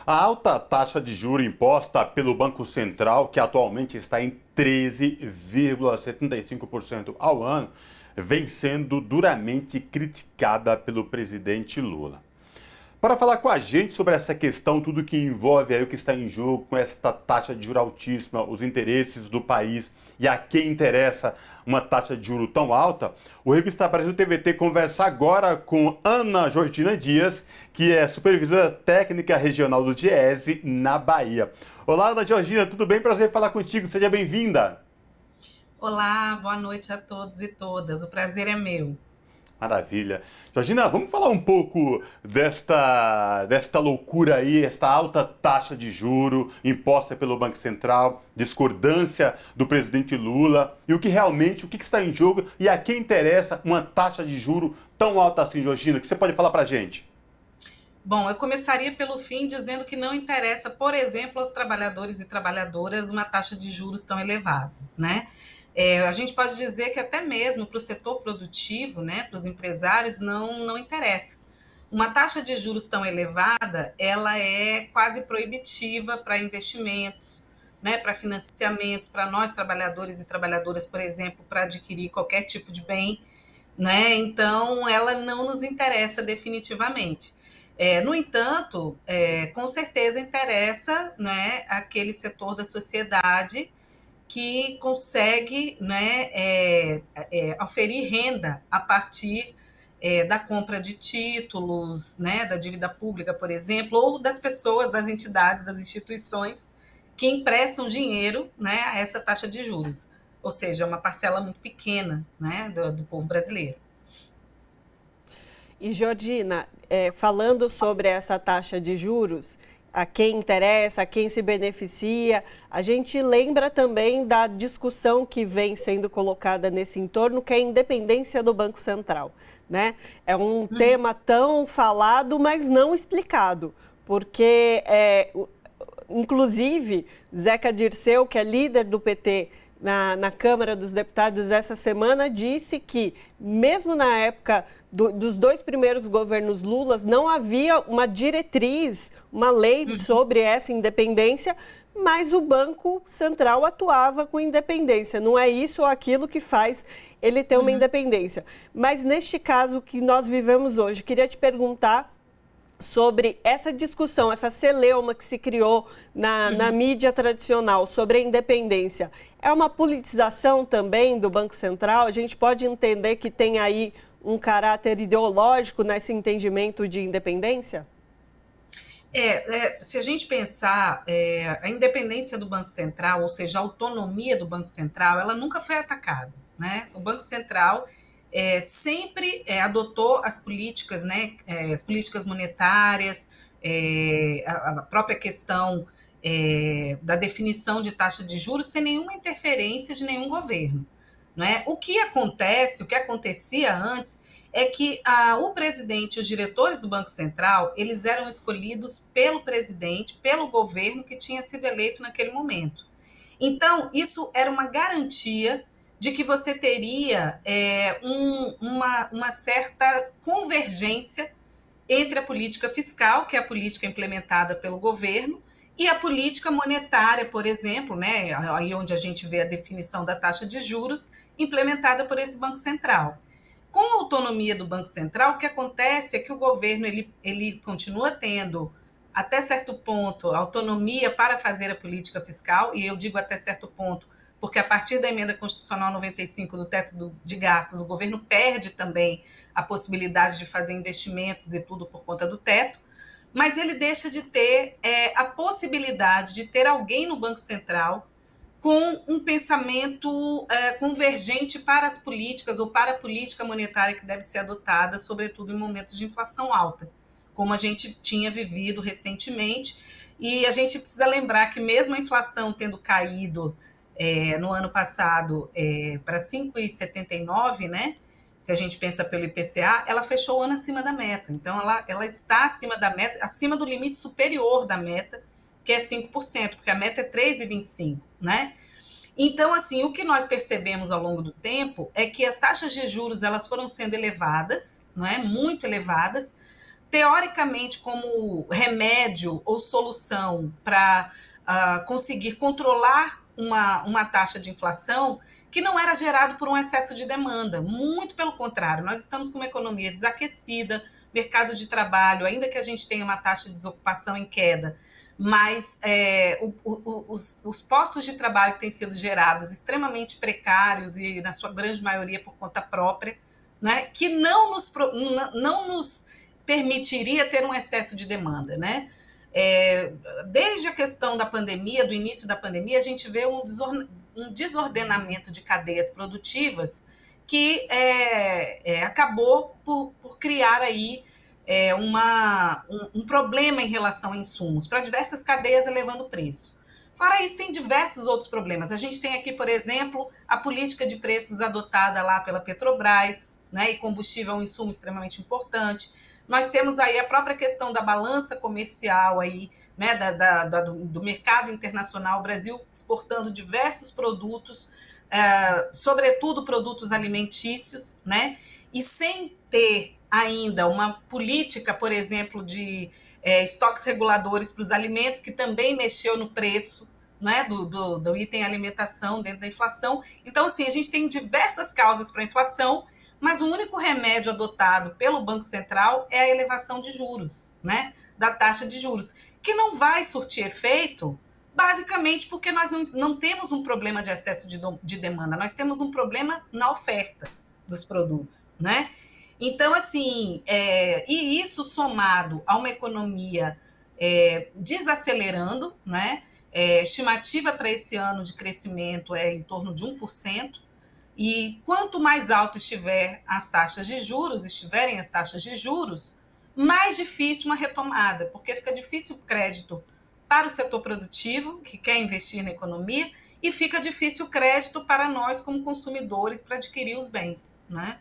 A alta taxa de juros imposta pelo Banco Central, que atualmente está em 13,75% ao ano, vem sendo duramente criticada pelo presidente Lula. Para falar com a gente sobre essa questão, tudo que envolve aí o que está em jogo com esta taxa de juros altíssima, os interesses do país e a quem interessa uma taxa de juros tão alta, o Revista Brasil TVT conversa agora com Ana Georgina Dias, que é supervisora técnica regional do Diese na Bahia. Olá, Ana Georgina, tudo bem? Prazer em falar contigo, seja bem-vinda. Olá, boa noite a todos e todas. O prazer é meu. Maravilha. Georgina, vamos falar um pouco desta loucura aí, esta alta taxa de juro imposta pelo Banco Central, discordância do presidente Lula e o que está em jogo e a quem interessa uma taxa de juro tão alta assim, Georgina, que você pode falar para a gente? Bom, eu começaria pelo fim dizendo que não interessa, por exemplo, aos trabalhadores e trabalhadoras uma taxa de juros tão elevada, né? A gente pode dizer que até mesmo para o setor produtivo, né, para os empresários, não interessa. Uma taxa de juros tão elevada, ela é quase proibitiva para investimentos, né, para financiamentos, para nós trabalhadores e trabalhadoras, por exemplo, para adquirir qualquer tipo de bem, né? Então, ela não nos interessa definitivamente. No entanto, com certeza interessa, né, aquele setor da sociedade que consegue, né, oferir renda a partir da compra de títulos, né, da dívida pública, por exemplo, ou das pessoas, das entidades, das instituições que emprestam dinheiro, né, a essa taxa de juros. Ou seja, uma parcela muito pequena, né, do povo brasileiro. E Georgina, falando sobre essa taxa de juros, a quem interessa, a quem se beneficia, a gente lembra também da discussão que vem sendo colocada nesse entorno, que é a independência do Banco Central, né? É um tema tão falado, mas não explicado, porque, inclusive, Zeca Dirceu, que é líder do PT, na Câmara dos Deputados essa semana, disse que, mesmo na época dos dois primeiros governos Lula, não havia uma diretriz, uma lei sobre essa independência, mas o Banco Central atuava com independência. Não é isso ou aquilo que faz ele ter uma independência. Mas neste caso que nós vivemos hoje, queria te perguntar sobre essa discussão, essa celeuma que se criou na mídia tradicional sobre a independência. É uma politização também do Banco Central? A gente pode entender que tem aí um caráter ideológico nesse entendimento de independência? Se a gente pensar, a independência do Banco Central, ou seja, a autonomia do Banco Central, ela nunca foi atacada, né? O Banco Central sempre adotou as políticas, né, as políticas monetárias, a própria questão da definição de taxa de juros sem nenhuma interferência de nenhum governo. Não é? O que acontece, o que acontecia antes, é que o presidente e os diretores do Banco Central, eles eram escolhidos pelo presidente, pelo governo que tinha sido eleito naquele momento. Então, isso era uma garantia de que você teria uma certa convergência entre a política fiscal, que é a política implementada pelo governo, e a política monetária, por exemplo, né, aí onde a gente vê a definição da taxa de juros, implementada por esse Banco Central. Com a autonomia do Banco Central, o que acontece é que o governo ele continua tendo, até certo ponto, autonomia para fazer a política fiscal, e eu digo até certo ponto, porque a partir da emenda constitucional 95 do teto de gastos, o governo perde também a possibilidade de fazer investimentos e tudo por conta do teto, mas ele deixa de ter a possibilidade de ter alguém no Banco Central com um pensamento convergente para as políticas ou para a política monetária que deve ser adotada, sobretudo em momentos de inflação alta, como a gente tinha vivido recentemente. E a gente precisa lembrar que mesmo a inflação tendo caído no ano passado para 5,79, né? Se a gente pensa pelo IPCA, ela fechou o ano acima da meta. Então, ela está acima da meta, acima do limite superior da meta, que é 5%, porque a meta é 3,25, né? Então, assim, o que nós percebemos ao longo do tempo é que as taxas de juros elas foram sendo elevadas, não é? Muito elevadas, teoricamente como remédio ou solução para conseguir controlar uma taxa de inflação que não era gerado por um excesso de demanda. Muito pelo contrário, nós estamos com uma economia desaquecida, mercado de trabalho, ainda que a gente tenha uma taxa de desocupação em queda, mas os postos de trabalho que têm sido gerados extremamente precários e, na sua grande maioria, por conta própria, né, que não nos permitiria ter um excesso de demanda, né? Desde a questão da pandemia, do início da pandemia, a gente vê um desordenamento de cadeias produtivas que acabou por criar aí um problema em relação a insumos para diversas cadeias elevando o preço. Fora isso, tem diversos outros problemas. A gente tem aqui, por exemplo, a política de preços adotada lá pela Petrobras, né, e combustível é um insumo extremamente importante. Nós temos aí a própria questão da balança comercial aí, né, do mercado internacional, o Brasil exportando diversos produtos, sobretudo produtos alimentícios, né, e sem ter ainda uma política, por exemplo, de estoques reguladores para os alimentos, que também mexeu no preço, né, do item alimentação dentro da inflação. Então, assim, a gente tem diversas causas para a inflação, mas o único remédio adotado pelo Banco Central é a elevação de juros, né, da taxa de juros, que não vai surtir efeito, basicamente porque nós não temos um problema de excesso de demanda, nós temos um problema na oferta dos produtos, né? Então, assim, e isso somado a uma economia desacelerando, né? Estimativa para esse ano de crescimento é em torno de 1%, e quanto mais alto estiverem as taxas de juros, mais difícil uma retomada, porque fica difícil o crédito para o setor produtivo, que quer investir na economia, e fica difícil o crédito para nós, como consumidores, para adquirir os bens, né?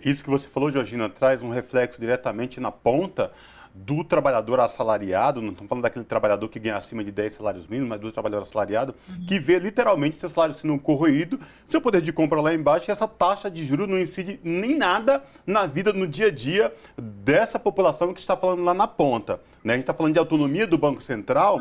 Isso que você falou, Georgina, traz um reflexo diretamente na ponta do trabalhador assalariado, não estamos falando daquele trabalhador que ganha acima de 10 salários mínimos, mas do trabalhador assalariado, que vê literalmente seu salário sendo corroído, seu poder de compra lá embaixo, e essa taxa de juros não incide nem nada na vida, no dia a dia dessa população que está falando lá na ponta, né? A gente está falando de autonomia do Banco Central,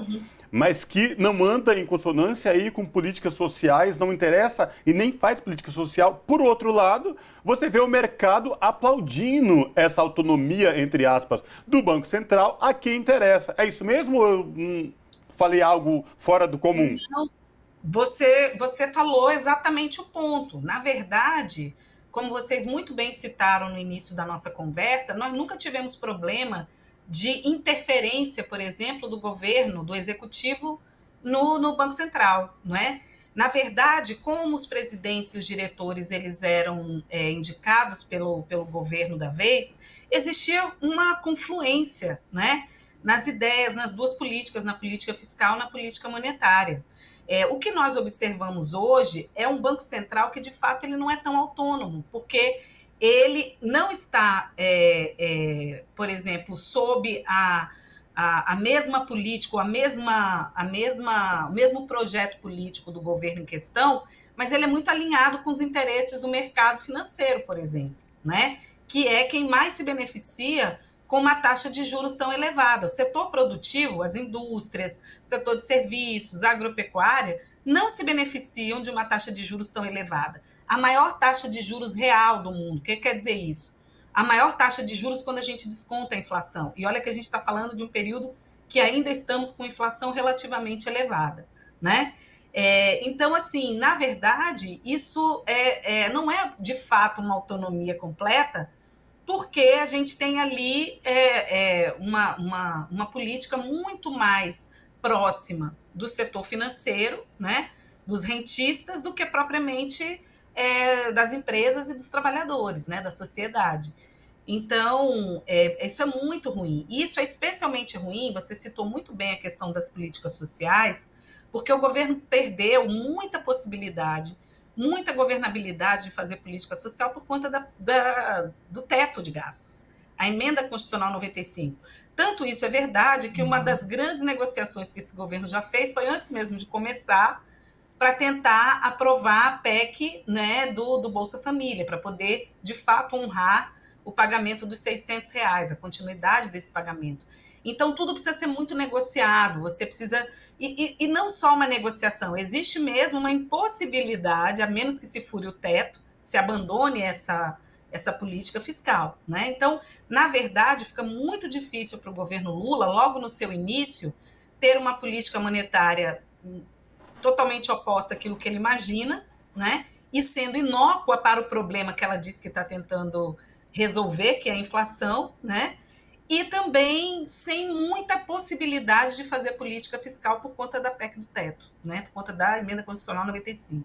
mas que não anda em consonância aí com políticas sociais, não interessa e nem faz política social. Por outro lado, você vê o mercado aplaudindo essa autonomia, entre aspas, do Banco Central a quem interessa. É isso mesmo ou eu falei algo fora do comum? Não, você falou exatamente o ponto. Na verdade, como vocês muito bem citaram no início da nossa conversa, nós nunca tivemos problema de interferência, por exemplo, do governo, do executivo, no Banco Central, não é? Na verdade, como os presidentes e os diretores eles eram indicados pelo governo da vez, existia uma confluência, né, nas ideias, nas duas políticas, na política fiscal e na política monetária. O que nós observamos hoje é um Banco Central que, de fato, ele não é tão autônomo, porque ele não está, por exemplo, sob a mesma política, o mesmo projeto político do governo em questão, mas ele é muito alinhado com os interesses do mercado financeiro, por exemplo, né? Que é quem mais se beneficia com uma taxa de juros tão elevada. O setor produtivo, as indústrias, o setor de serviços, a agropecuária, não se beneficiam de uma taxa de juros tão elevada. A maior taxa de juros real do mundo. O que quer dizer isso? A maior taxa de juros quando a gente desconta a inflação. E olha que a gente está falando de um período que ainda estamos com inflação relativamente elevada, né? Então, assim, na verdade, isso não é de fato uma autonomia completa, porque a gente tem ali uma política muito mais próxima do setor financeiro, né, dos rentistas, do que propriamente das empresas e dos trabalhadores, né, da sociedade. Então, isso é muito ruim. Isso é especialmente ruim, você citou muito bem a questão das políticas sociais, porque o governo perdeu muita possibilidade, muita governabilidade de fazer política social por conta do teto de gastos, a emenda constitucional 95. Tanto isso é verdade que uma das grandes negociações que esse governo já fez foi antes mesmo de começar, para tentar aprovar a PEC, né, do Bolsa Família, para poder, de fato, honrar o pagamento dos R$ 600, a continuidade desse pagamento. Então, tudo precisa ser muito negociado, você precisa... E não só uma negociação, existe mesmo uma impossibilidade, a menos que se fure o teto, se abandone essa política fiscal, né? Então, na verdade, fica muito difícil para o governo Lula, logo no seu início, ter uma política monetária totalmente oposta àquilo que ele imagina, né? E sendo inócua para o problema que ela diz que está tentando resolver, que é a inflação, né? E também sem muita possibilidade de fazer política fiscal por conta da PEC do teto, né? Por conta da emenda constitucional 95.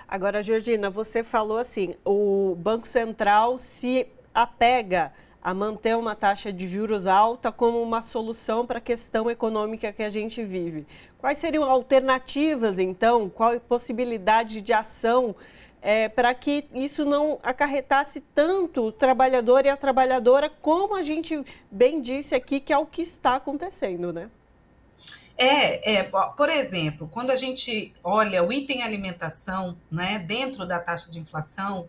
Agora, Georgina, você falou assim, o Banco Central se apega a manter uma taxa de juros alta como uma solução para a questão econômica que a gente vive. Quais seriam alternativas, então? Qual a possibilidade de ação para que isso não acarretasse tanto o trabalhador e a trabalhadora, como a gente bem disse aqui, que é o que está acontecendo, né? Por exemplo, quando a gente olha o item alimentação, né, dentro da taxa de inflação,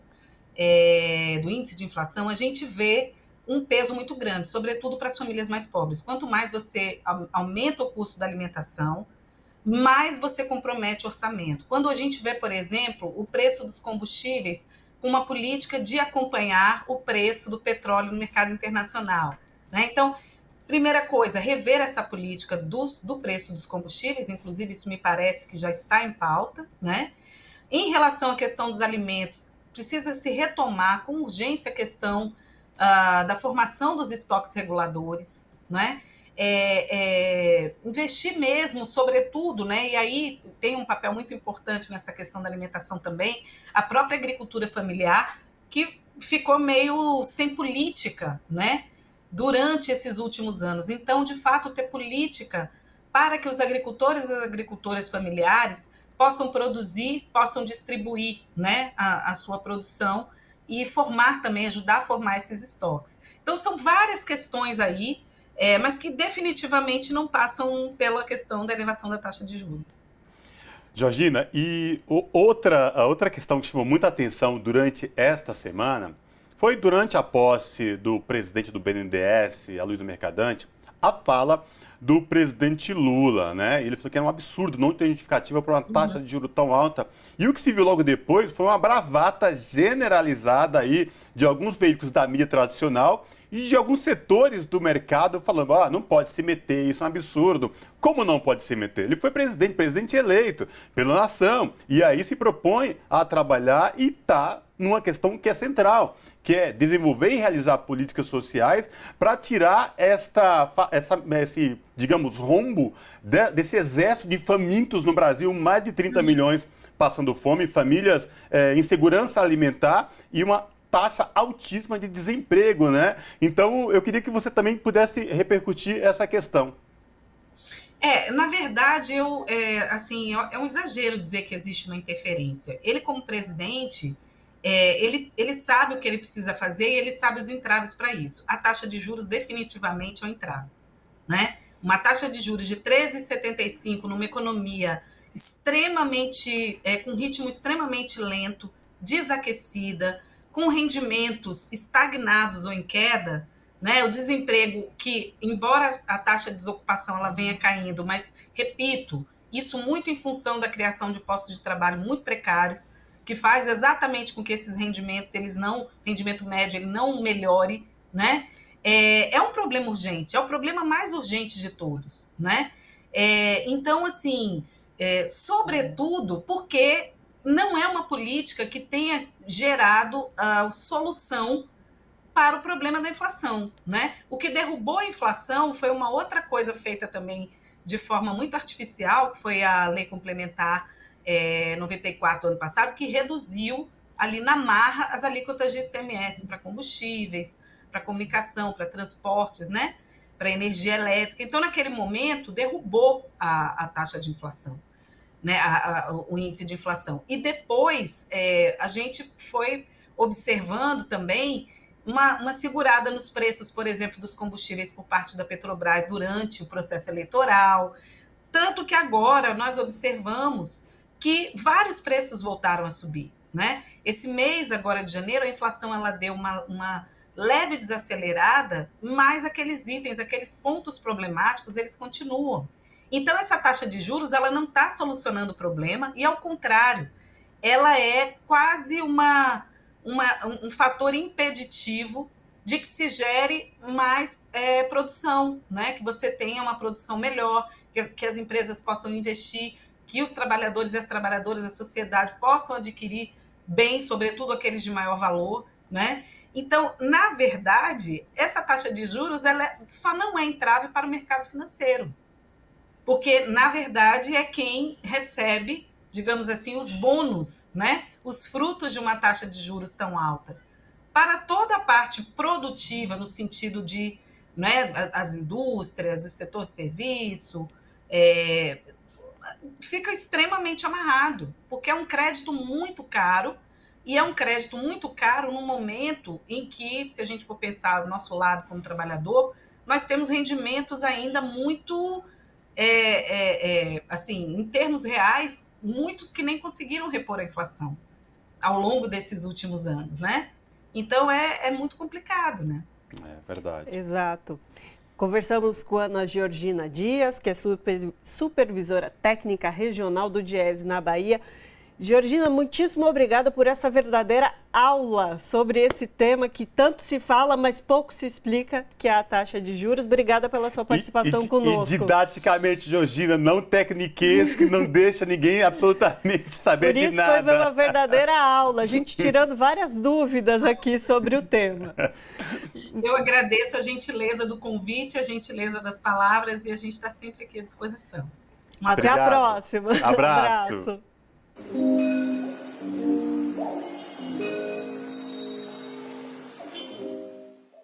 do índice de inflação, a gente vê um peso muito grande, sobretudo para as famílias mais pobres. Quanto mais você aumenta o custo da alimentação, mais você compromete o orçamento. Quando a gente vê, por exemplo, o preço dos combustíveis com uma política de acompanhar o preço do petróleo no mercado internacional, né? Então, primeira coisa, rever essa política do preço dos combustíveis, inclusive isso me parece que já está em pauta, né? Em relação à questão dos alimentos, precisa se retomar com urgência a questão da formação dos estoques reguladores, né? Investir mesmo, sobretudo, né? E aí tem um papel muito importante nessa questão da alimentação também, a própria agricultura familiar, que ficou meio sem política, né? Durante esses últimos anos. Então, de fato, ter política para que os agricultores e as agricultoras familiares possam produzir, possam distribuir, né, a sua produção e formar também, ajudar a formar esses estoques. Então, são várias questões aí, mas que definitivamente não passam pela questão da elevação da taxa de juros. Georgina, e outra questão que chamou muita atenção durante esta semana foi durante a posse do presidente do BNDES, Aloysio Mercadante, a fala do presidente Lula, né? Ele falou que era um absurdo não ter justificativa para uma taxa de juros tão alta. E o que se viu logo depois foi uma bravata generalizada aí de alguns veículos da mídia tradicional e de alguns setores do mercado falando, não pode se meter, isso é um absurdo. Como não pode se meter? Ele foi presidente eleito pela nação, e aí se propõe a trabalhar e está numa questão que é central, que é desenvolver e realizar políticas sociais para tirar esse, digamos, rombo desse exército de famintos no Brasil, mais de 30 milhões passando fome, famílias em segurança alimentar e uma taxa altíssima de desemprego, né? Então, eu queria que você também pudesse repercutir essa questão. Na verdade, é um exagero dizer que existe uma interferência. Ele, como presidente, ele sabe o que ele precisa fazer e ele sabe os entraves para isso. A taxa de juros definitivamente é um entrave, né? Uma taxa de juros de 13,75 numa economia extremamente, com ritmo extremamente lento, desaquecida, com rendimentos estagnados ou em queda, né? O desemprego que, embora a taxa de desocupação ela venha caindo, mas, repito, isso muito em função da criação de postos de trabalho muito precários, que faz exatamente com que esses rendimentos, rendimento médio, ele não melhore, né? É um problema urgente, é o problema mais urgente de todos, né? Então, assim, sobretudo porque não é uma política que tenha gerado solução para o problema da inflação, né? O que derrubou a inflação foi uma outra coisa feita também de forma muito artificial, que foi a Lei Complementar 94 do ano passado, que reduziu ali na marra as alíquotas de ICMS para combustíveis, para comunicação, para transportes, né? Para energia elétrica. Então, naquele momento, derrubou a taxa de inflação, né? O índice de inflação. E depois, a gente foi observando também uma segurada nos preços, por exemplo, dos combustíveis por parte da Petrobras durante o processo eleitoral. Tanto que agora nós observamos que vários preços voltaram a subir, né? Esse mês agora de janeiro, a inflação ela deu uma leve desacelerada, mas aqueles itens, aqueles pontos problemáticos, eles continuam. Então, essa taxa de juros, ela não está solucionando o problema, e ao contrário, ela é quase um fator impeditivo de que se gere mais produção, né? Que você tenha uma produção melhor, que as empresas possam investir, que os trabalhadores e as trabalhadoras da sociedade possam adquirir bens, sobretudo aqueles de maior valor, né? Então, na verdade, essa taxa de juros ela só não é entrave para o mercado financeiro, porque, na verdade, é quem recebe, digamos assim, os bônus, né? Os frutos de uma taxa de juros tão alta. Para toda a parte produtiva, no sentido de, né, as indústrias, o setor de serviço, fica extremamente amarrado, porque é um crédito muito caro, e é um crédito muito caro no momento em que, se a gente for pensar do nosso lado como trabalhador, nós temos rendimentos ainda muito, assim, em termos reais, muitos que nem conseguiram repor a inflação ao longo desses últimos anos, né? Então, é muito complicado, né? É verdade. Exato. Conversamos com a Ana Georgina Dias, que é supervisora técnica regional do Diese na Bahia. Georgina, muitíssimo obrigada por essa verdadeira aula sobre esse tema que tanto se fala, mas pouco se explica, que é a taxa de juros. Obrigada pela sua participação conosco. E didaticamente, Georgina, não tecniquez, que não deixa ninguém absolutamente saber de nada. Por isso foi uma verdadeira aula, a gente tirando várias dúvidas aqui sobre o tema. Eu agradeço a gentileza do convite, a gentileza das palavras, e a gente está sempre aqui à disposição. Até a próxima. Abraço. Um abraço.